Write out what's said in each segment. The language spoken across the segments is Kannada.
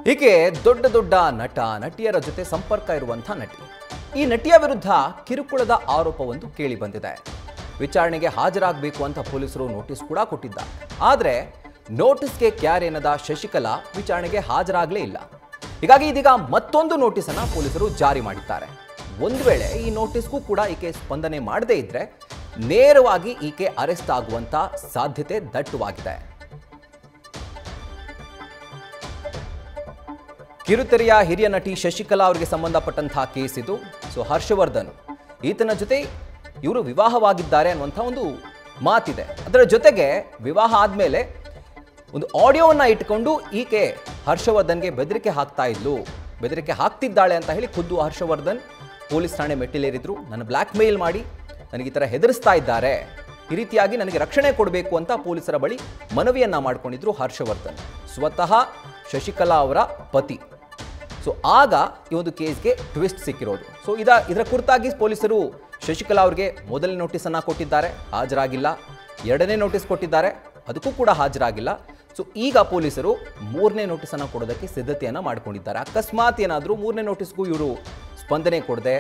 ಹೀಗೆ ದೊಡ್ಡ ದೊಡ್ಡ ನಟ ನಟಿಯರ ಜೊತೆ ಸಂಪರ್ಕ ಇರುವಂತಹ ನಟಿ. ಈ ನಟಿಯ ವಿರುದ್ಧ ಕಿರುಕುಳದ ಆರೋಪವೊಂದು ಕೇಳಿ ಬಂದಿದೆ. ವಿಚಾರಣೆಗೆ ಹಾಜರಾಗಬೇಕು ಅಂತ ಪೊಲೀಸರು ನೋಟಿಸ್ ಕೂಡ ಕೊಟ್ಟಿದ್ದಾರೆ. ಆದರೆ ನೋಟಿಸ್ಗೆ ಕ್ಯಾರೇನದ ಶಶಿಕಲಾ ವಿಚಾರಣೆಗೆ ಹಾಜರಾಗಲೇ ಇಲ್ಲ. ಹೀಗಾಗಿ ಇದೀಗ ಮತ್ತೊಂದು ನೋಟಿಸ್ ಅನ್ನು ಪೊಲೀಸರು ಜಾರಿ ಮಾಡಿದ್ದಾರೆ. ಒಂದು ವೇಳೆ ಈ ನೋಟಿಸ್ಗೂ ಕೂಡ ಈಕೆ ಸ್ಪಂದನೆ ಮಾಡದೇ ಇದ್ರೆ ನೇರವಾಗಿ ಈಕೆ ಅರೆಸ್ಟ್ ಆಗುವಂತ ಸಾಧ್ಯತೆ ದಟ್ಟವಾಗಿದೆ. ಕಿರುತೆರೆಯ ಹಿರಿಯ ನಟಿ ಶಶಿಕಲಾ ಅವರಿಗೆ ಸಂಬಂಧಪಟ್ಟಂತಹ ಕೇಸ್ ಇದು. ಹರ್ಷವರ್ಧನ್ ಈತನ ಜೊತೆ ಇವರು ವಿವಾಹವಾಗಿದ್ದಾರೆ ಅನ್ನುವಂಥ ಒಂದು ಮಾತಿದೆ. ಅದರ ಜೊತೆಗೆ ವಿವಾಹ ಆದಮೇಲೆ ಒಂದು ಆಡಿಯೋವನ್ನು ಇಟ್ಕೊಂಡು ಈಕೆ ಹರ್ಷವರ್ಧನ್ಗೆ ಬೆದರಿಕೆ ಹಾಕ್ತಿದ್ದಾಳೆ ಅಂತ ಹೇಳಿ ಖುದ್ದು ಹರ್ಷವರ್ಧನ್ ಪೊಲೀಸ್ ಠಾಣೆ ಮೆಟ್ಟಿಲೇರಿದ್ರು. ನನ್ನ ಬ್ಲ್ಯಾಕ್ ಮೇಲ್ ಮಾಡಿ ನನಗೆ ಈ ಥರ ಹೆದರಿಸ್ತಾ ಇದ್ದಾರೆ, ಈ ರೀತಿಯಾಗಿ ನನಗೆ ರಕ್ಷಣೆ ಕೊಡಬೇಕು ಅಂತ ಪೊಲೀಸರ ಬಳಿ ಮನವಿಯನ್ನ ಮಾಡಿಕೊಂಡಿದ್ರು ಹರ್ಷವರ್ಧನ್, ಸ್ವತಃ ಶಶಿಕಲಾ ಅವರ ಪತಿ. ಆಗ ಈ ಒಂದು ಕೇಸ್ಗೆ ಟ್ವಿಸ್ಟ್ ಸಿಕ್ಕಿರೋದು. ಇದರ ಕುರಿತಾಗಿ ಪೊಲೀಸರು ಶಶಿಕಲಾ ಅವರಿಗೆ ಮೊದಲನೇ ನೋಟಿಸನ್ನು ಕೊಟ್ಟಿದ್ದಾರೆ, ಹಾಜರಾಗಿಲ್ಲ. ಎರಡನೇ ನೋಟಿಸ್ ಕೊಟ್ಟಿದ್ದಾರೆ, ಅದಕ್ಕೂ ಕೂಡ ಹಾಜರಾಗಿಲ್ಲ. ಈಗ ಪೊಲೀಸರು ಮೂರನೇ ನೋಟಿಸನ್ನು ಕೊಡೋದಕ್ಕೆ ಸಿದ್ಧತೆಯನ್ನು ಮಾಡಿಕೊಂಡಿದ್ದಾರೆ. ಅಕಸ್ಮಾತ್ ಏನಾದರೂ ಮೂರನೇ ನೋಟಿಸ್ಗೂ ಇವರು ಸ್ಪಂದನೆ ಕೊಡದೆ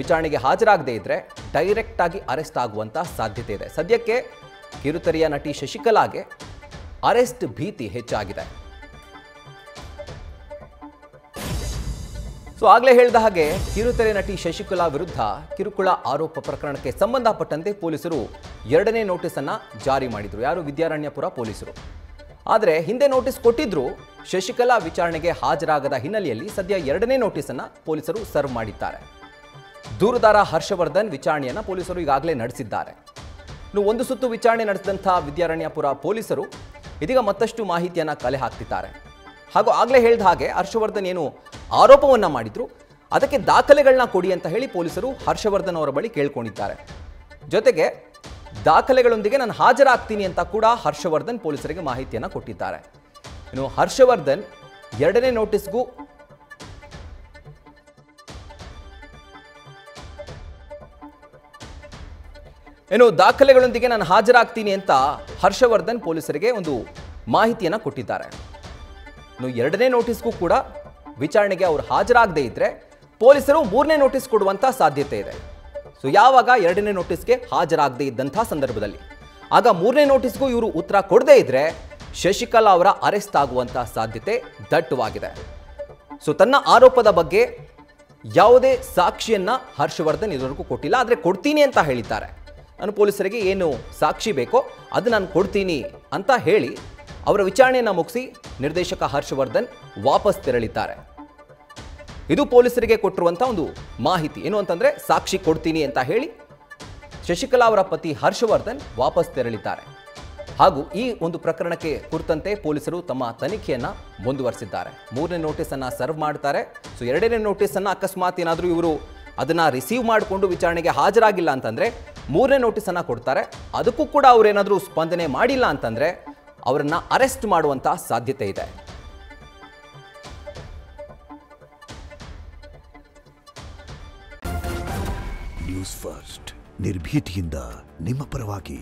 ವಿಚಾರಣೆಗೆ ಹಾಜರಾಗದೇ ಇದ್ದರೆ ಡೈರೆಕ್ಟ್ ಆಗಿ ಅರೆಸ್ಟ್ ಆಗುವಂಥ ಸಾಧ್ಯತೆ ಇದೆ. ಸದ್ಯಕ್ಕೆ ಕಿರುತೆರೆಯ ನಟಿ ಶಶಿಕಲಾಗೆ ಅರೆಸ್ಟ್ ಭೀತಿ ಹೆಚ್ಚಾಗಿದೆ. ಆಗಲೇ ಹೇಳಿದ ಹಾಗೆ ಕಿರುತೆರೆ ನಟಿ ಶಶಿಕಲಾ ವಿರುದ್ಧ ಕಿರುಕುಳ ಆರೋಪ ಪ್ರಕರಣಕ್ಕೆ ಸಂಬಂಧಪಟ್ಟಂತೆ ಪೊಲೀಸರು ಎರಡನೇ ನೋಟಿಸನ್ನು ಜಾರಿ ಮಾಡಿದರು. ಯಾರು? ವಿದ್ಯಾರಣ್ಯಪುರ ಪೊಲೀಸರು. ಆದರೆ ಹಿಂದೆ ನೋಟಿಸ್ ಕೊಟ್ಟಿದ್ರು. ಶಶಿಕಲಾ ವಿಚಾರಣೆಗೆ ಹಾಜರಾಗದ ಹಿನ್ನೆಲೆಯಲ್ಲಿ ಸದ್ಯ ಎರಡನೇ ನೋಟಿಸನ್ನು ಪೊಲೀಸರು ಸರ್ವ್ ಮಾಡಿದ್ದಾರೆ. ದೂರುದಾರ ಹರ್ಷವರ್ಧನ್ ವಿಚಾರಣೆಯನ್ನು ಪೊಲೀಸರು ಈಗಾಗಲೇ ನಡೆಸಿದ್ದಾರೆ. ಒಂದು ಸುತ್ತು ವಿಚಾರಣೆ ನಡೆಸಿದಂಥ ವಿದ್ಯಾರಣ್ಯಪುರ ಪೊಲೀಸರು ಇದೀಗ ಮತ್ತಷ್ಟು ಮಾಹಿತಿಯನ್ನು ಕಲೆ ಹಾಕ್ತಿದ್ದಾರೆ. ಹಾಗೂ ಆಗಲೇ ಹೇಳಿದ ಹಾಗೆ ಹರ್ಷವರ್ಧನ್ ಏನು ಆರೋಪವನ್ನು ಮಾಡಿದ್ರು ಅದಕ್ಕೆ ದಾಖಲೆಗಳನ್ನ ಕೊಡಿ ಅಂತ ಹೇಳಿ ಪೊಲೀಸರು ಹರ್ಷವರ್ಧನ್ ಅವರ ಬಳಿ ಕೇಳ್ಕೊಂಡಿದ್ದಾರೆ. ಜೊತೆಗೆ ದಾಖಲೆಗಳೊಂದಿಗೆ ನಾನು ಹಾಜರಾಗ್ತೀನಿ ಅಂತ ಕೂಡ ಹರ್ಷವರ್ಧನ್ ಪೊಲೀಸರಿಗೆ ಮಾಹಿತಿಯನ್ನು ಕೊಟ್ಟಿದ್ದಾರೆ. ಇನ್ನು ಹರ್ಷವರ್ಧನ್ ಎರಡನೇ ನೋಟಿಸ್ಗೂ ದಾಖಲೆಗಳೊಂದಿಗೆ ನಾನು ಹಾಜರಾಗ್ತೀನಿ ಅಂತ ಹರ್ಷವರ್ಧನ್ ಪೊಲೀಸರಿಗೆ ಒಂದು ಮಾಹಿತಿಯನ್ನು ಕೊಟ್ಟಿದ್ದಾರೆ. ಎರಡನೇ ನೋಟಿಸ್ಗೂ ಕೂಡ ವಿಚಾರಣೆಗೆ ಅವರು ಹಾಜರಾಗದೇ ಇದ್ರೆ ಪೊಲೀಸರು ಮೂರನೇ ನೋಟಿಸ್ ಕೊಡುವಂತ ಸಾಧ್ಯತೆ ಇದೆ. ಯಾವಾಗ ಎರಡನೇ ನೋಟಿಸ್ಗೆ ಹಾಜರಾಗದೇ ಇದ್ದಂಥ ಸಂದರ್ಭದಲ್ಲಿ, ಆಗ ಮೂರನೇ ನೋಟಿಸ್ಗೂ ಇವರು ಉತ್ತರ ಕೊಡದೇ ಇದ್ರೆ ಶಶಿಕಲಾ ಅವರ ಅರೆಸ್ಟ್ ಆಗುವಂತ ಸಾಧ್ಯತೆ ದಟ್ಟವಾಗಿದೆ. ತನ್ನ ಆರೋಪದ ಬಗ್ಗೆ ಯಾವುದೇ ಸಾಕ್ಷಿಯನ್ನ ಹರ್ಷವರ್ಧನ್ ಇದುವರೆಗೂ ಕೊಟ್ಟಿಲ್ಲ. ಆದರೆ ಕೊಡ್ತೀನಿ ಅಂತ ಹೇಳಿದ್ದಾರೆ. ನಾನು ಪೊಲೀಸರಿಗೆ ಏನು ಸಾಕ್ಷಿ ಬೇಕೋ ಅದು ನಾನು ಕೊಡ್ತೀನಿ ಅಂತ ಹೇಳಿ ಅವರ ವಿಚಾರಣೆಯನ್ನು ಮುಗಿಸಿ ನಿರ್ದೇಶಕ ಹರ್ಷವರ್ಧನ್ ವಾಪಸ್ ತೆರಳಿದ್ದಾರೆ. ಇದು ಪೊಲೀಸರಿಗೆ ಕೊಟ್ಟಿರುವಂಥ ಒಂದು ಮಾಹಿತಿ. ಏನು ಅಂತಂದರೆ ಸಾಕ್ಷಿ ಕೊಡ್ತೀನಿ ಅಂತ ಹೇಳಿ ಶಶಿಕಲಾ ಅವರ ಪತಿ ಹರ್ಷವರ್ಧನ್ ವಾಪಸ್ ತೆರಳಿದ್ದಾರೆ. ಹಾಗೂ ಈ ಒಂದು ಪ್ರಕರಣಕ್ಕೆ ಕುರಿತಂತೆ ಪೊಲೀಸರು ತಮ್ಮ ತನಿಖೆಯನ್ನು ಮುಂದುವರಿಸಿದ್ದಾರೆ. ಮೂರನೇ ನೋಟಿಸನ್ನು ಸರ್ವ್ ಮಾಡ್ತಾರೆ. ಎರಡನೇ ನೋಟಿಸನ್ನು ಅಕಸ್ಮಾತ್ ಏನಾದರೂ ಇವರು ಅದನ್ನು ರಿಸೀವ್ ಮಾಡಿಕೊಂಡು ವಿಚಾರಣೆಗೆ ಹಾಜರಾಗಿಲ್ಲ ಅಂತಂದರೆ ಮೂರನೇ ನೋಟಿಸನ್ನು ಕೊಡ್ತಾರೆ. ಅದಕ್ಕೂ ಕೂಡ ಅವರೇನಾದರೂ ಸ್ಪಂದನೆ ಮಾಡಿಲ್ಲ ಅಂತಂದರೆ ಅವರನ್ನು ಅರೆಸ್ಟ್ ಮಾಡುವಂತ ಸಾಧ್ಯತೆ ಇದೆ. ನ್ಯೂಸ್ ಫಸ್ಟ್ ನಿರ್ಭೀತಿಯಿಂದ ನಿಮ್ಮ ಪರವಾಗಿ.